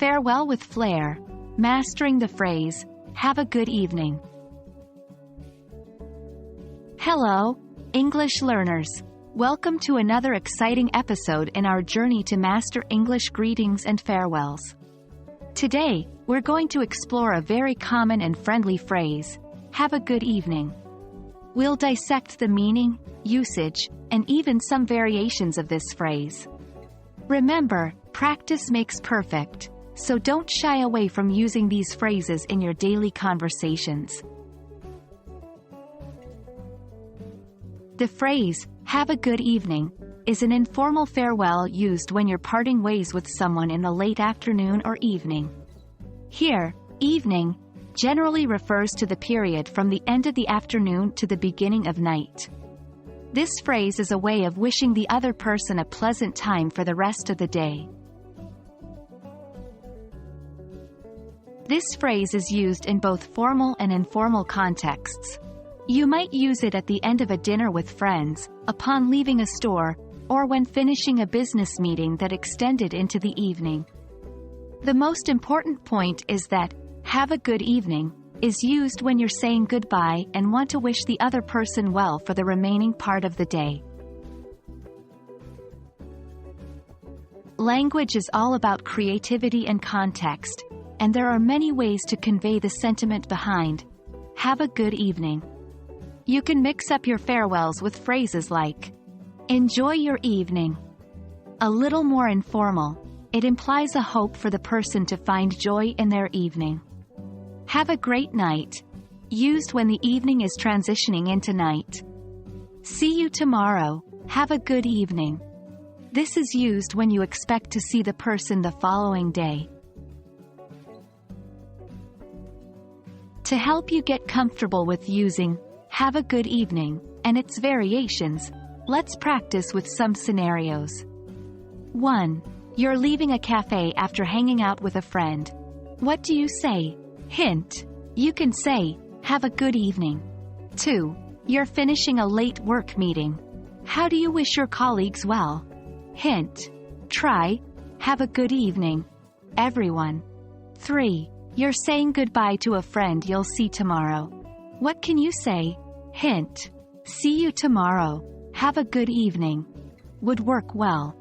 Farewell with Flair. Mastering the phrase, have a good evening. Hello, English learners. Welcome to another exciting episode in our journey to master English greetings and farewells. Today, we're going to explore a very common and friendly phrase, have a good evening. We'll dissect the meaning, usage, and even some variations of this phrase. Remember, practice makes perfect, so don't shy away from using these phrases in your daily conversations. The phrase, have a good evening, is an informal farewell used when you're parting ways with someone in the late afternoon or evening. Here, evening generally refers to the period from the end of the afternoon to the beginning of night. This phrase is a way of wishing the other person a pleasant time for the rest of the day. This phrase is used in both formal and informal contexts. You might use it at the end of a dinner with friends, upon leaving a store, or when finishing a business meeting that extended into the evening. The most important point is that, have a good evening, is used when you're saying goodbye and want to wish the other person well for the remaining part of the day. Language is all about creativity and context, and there are many ways to convey the sentiment behind, have a good evening. You can mix up your farewells with phrases like, enjoy your evening. A little more informal, it implies a hope for the person to find joy in their evening. Have a great night, used when the evening is transitioning into night. See you tomorrow, have a good evening. This is used when you expect to see the person the following day. To help you get comfortable with using have a good evening and its variations, let's practice with some scenarios. 1. You're leaving a cafe after hanging out with a friend. What do you say? Hint. You can say, have a good evening. 2. You're finishing a late work meeting. How do you wish your colleagues well? Hint. Try, have a good evening, everyone. 3. You're saying goodbye to a friend you'll see tomorrow. What can you say? Hint. See you tomorrow, have a good evening. Would work well.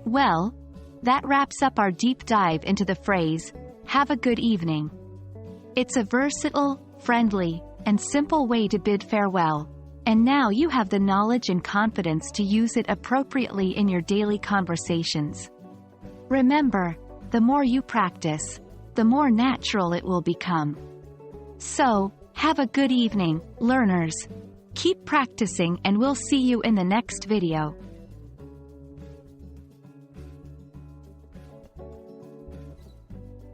Well, that wraps up our deep dive into the phrase, have a good evening. It's a versatile, friendly, and simple way to bid farewell, and now you have the knowledge and confidence to use it appropriately in your daily conversations. Remember, the more you practice, the more natural it will become. So, have a good evening, learners. Keep practicing and we'll see you in the next video.